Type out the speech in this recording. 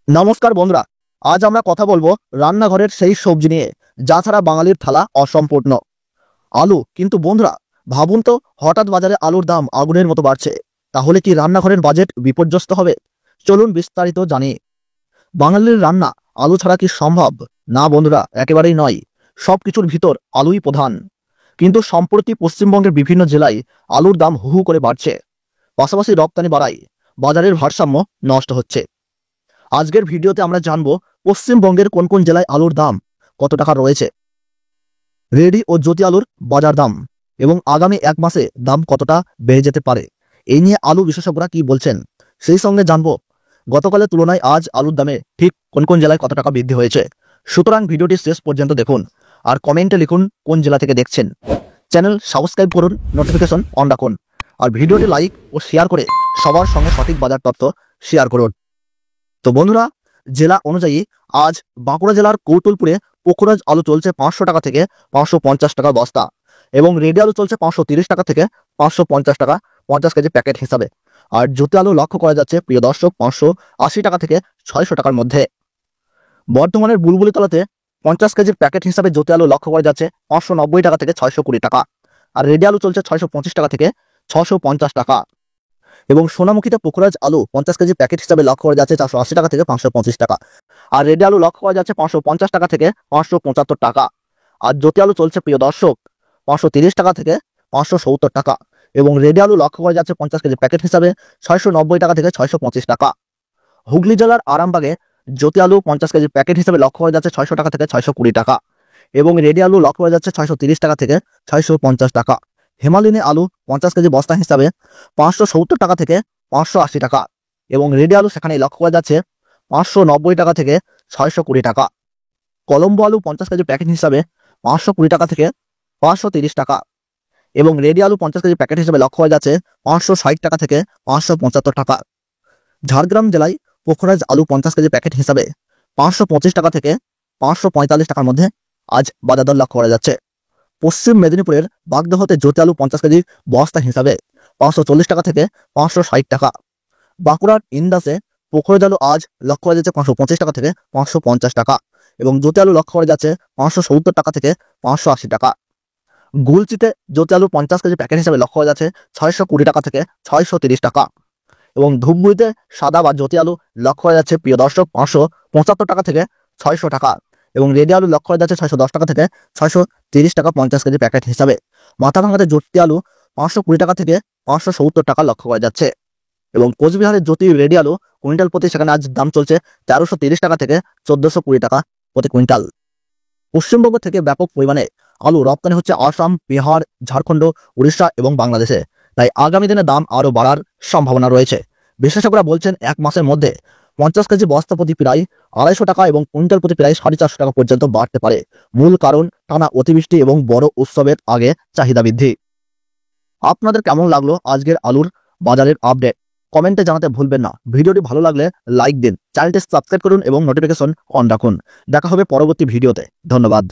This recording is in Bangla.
নমস্কার বন্ধুরা, আজ আমরা কথা বলবো রান্নাঘরের সেই সবজি নিয়ে যা ছাড়া বাঙালির থালা অসম্পূর্ণ, আলু। কিন্তু বন্ধুরা, ভাবুন তো, হঠাৎ বাজারে আলুর দাম আগুনের মতো বাড়ছে। তাহলে কি রান্নাঘরের বাজেট বিপর্যস্ত হবে? চলুন বিস্তারিত জানি। বাঙালির রান্না আলু ছাড়া কি সম্ভব? না বন্ধুরা, একেবারেই নয়। সবকিছুর ভিতর আলুই প্রধান। কিন্তু সম্প্রতি পশ্চিমবঙ্গের বিভিন্ন জেলায় আলুর দাম হু হু করে বাড়ছে। পাশাপাশি রপ্তানি বাড়ায় বাজারের ভারসাম্য নষ্ট হচ্ছে। আজকের ভিডিওতে আমরা জানবো পশ্চিমবঙ্গের কোন কোন জেলায় আলুর দাম কত টাকা রয়েছে, রেডি ও জ্যোতি আলুর বাজার দাম, এবং আগামী এক মাসে দাম কতটা বেড়ে যেতে পারে। এই নিয়ে আলু বিশেষজ্ঞরা কি বলছেন, সেই সঙ্গে জানবো গতকালের তুলনায় আজ আলুর দামে ঠিক কোন কোন জেলায় কত টাকা বৃদ্ধি হয়েছে। সুতরাং ভিডিওটি শেষ পর্যন্ত দেখুন আর কমেন্টে লিখুন কোন জেলা থেকে দেখছেন। চ্যানেল সাবস্ক্রাইব করুন, নোটিফিকেশন অন রাখুন, আর ভিডিওটি লাইক ও শেয়ার করে সবার সঙ্গে সঠিক বাজার তথ্য শেয়ার করুন। তো বন্ধুরা, জেলা অনুযায়ী আজ বাঁকুড়া জেলার কৌতুলপুরে পোখরাজ আলু চলছে 500 টাকা থেকে 550 টাকা বস্তা, এবং রেডি আলু চলছে 530 টাকা থেকে 550 টাকা 50 কেজি প্যাকেট হিসাবে। আর জ্যোতি আলু লক্ষ্য করা যাচ্ছে প্রিয় দর্শক 580 টাকা থেকে 600 টাকার মধ্যে। বর্ধমানের বুলবুলিতলাতে 50 কেজির প্যাকেট হিসাবে জ্যোতি আলু লক্ষ্য করা যাচ্ছে 590 টাকা থেকে 620 টাকা, আর রেডি আলু চলছে 625 টাকা থেকে 650 টাকা। এবং সোনামুখীতে পোখরাজ আলু 50 কেজি প্যাকেট হিসাবে লক্ষ্য করা যাচ্ছে 480 টাকা থেকে 525 টাকা, আর রেডি আলু লক্ষ্য করা যাচ্ছে 550 টাকা থেকে 575 টাকা। আর জ্যোতি আলু চলছে প্রিয় দর্শক 530 টাকা থেকে 570 টাকা, এবং রেডি আলু লক্ষ্য করা যাচ্ছে 50 কেজি প্যাকেট হিসাবে 690 টাকা থেকে 625 টাকা। হুগলি জেলার আরামবাগে জ্যোতি আলু 50 কেজি প্যাকেট হিসাবে লক্ষ্য করা যাচ্ছে 600 টাকা থেকে 620 টাকা, এবং রেডি আলু লক্ষ্য করা যাচ্ছে 630 টাকা থেকে 650 টাকা। হেমালিনী আলু 50 কেজি বস্তা হিসাবে 570 টাকা থেকে 580 টাকা, এবং রেডি আলু সেখানে লক্ষ্য করা যাচ্ছে 590 টাকা থেকে 620 টাকা। কলম্বো আলু 50 কেজি প্যাকেট হিসাবে 520 টাকা থেকে 530 টাকা, এবং রেডি আলু 50 কেজি প্যাকেট হিসাবে লক্ষ্য করা যাচ্ছে 560 টাকা থেকে 575 টাকা। ঝাড়গ্রাম জেলায় পোখরাজ আলু 50 কেজি প্যাকেট হিসাবে 525 টাকা থেকে 545 টাকার মধ্যে আজ বাজার দর লক্ষ্য করা যাচ্ছে। পশ্চিম মেদিনীপুরের বাগদহতে জ্যোতি আলু 50 কেজি বস্তা হিসাবে 540 টাকা থেকে 560 টাকা। বাঁকুড়ার ইন্দাসে পোখরাজ আলু আজ লক্ষ্য করা যাচ্ছে 525 টাকা থেকে 550 টাকা, এবং জ্যোতি আলু লক্ষ্য করা যাচ্ছে 570 টাকা থেকে 580 টাকা। গুলচিতে জ্যোতি আলু 50 কেজি প্যাকেট হিসাবে লক্ষ্য করা যাচ্ছে 620 টাকা থেকে 630 টাকা, এবং ধূপগুড়িতে সাদা বা জ্যোতি আলু লক্ষ্য করা যাচ্ছে প্রিয় দর্শক 575 টাকা থেকে 600 টাকা, এবং রেডি আলু লক্ষ্য করা যাচ্ছে 610 টাকা থেকে 630 টাকা 50 কেজি প্যাকেট হিসাবে। মাথাভাঙাতে জ্যোতি আলু 520 টাকা থেকে 570 টাকা লক্ষ্য করা যাচ্ছে, এবং কোচবিহারের জ্যোতি রেডি আলু কুইন্টাল প্রতি সেখানে আজ দাম চলছে 1330 টাকা থেকে 1420 টাকা প্রতি কুইন্টাল। পশ্চিমবঙ্গ থেকে ব্যাপক পরিমাণে আলু রপ্তানি হচ্ছে আসাম, বিহার, ঝাড়খণ্ড, উড়িষ্যা এবং বাংলাদেশে। তাই আগামী দিনে দাম আরও বাড়ার সম্ভাবনা রয়েছে। বিশেষজ্ঞরা বলছেন 1 মাসের মধ্যে 50 কেজি বস্তা প্রতি প্রায় 250 টাকা এবং কুইন্টাল প্রতি প্রায় 450 টাকা পর্যন্ত বাড়তে পারে। মূল কারণ টানা অতিবৃষ্টি এবং বড় উৎসবের আগে চাহিদা বৃদ্ধি। আপনাদের কেমন লাগলো আজকের আলুর বাজারের আপডেট? কমেন্টে জানাতে ভুলবেন না। ভিডিওটি ভালো লাগলে লাইক দিন, চ্যানেলটি সাবস্ক্রাইব করুন এবং নোটিফিকেশন অন রাখুন। দেখা হবে পরবর্তী ভিডিওতে। ধন্যবাদ।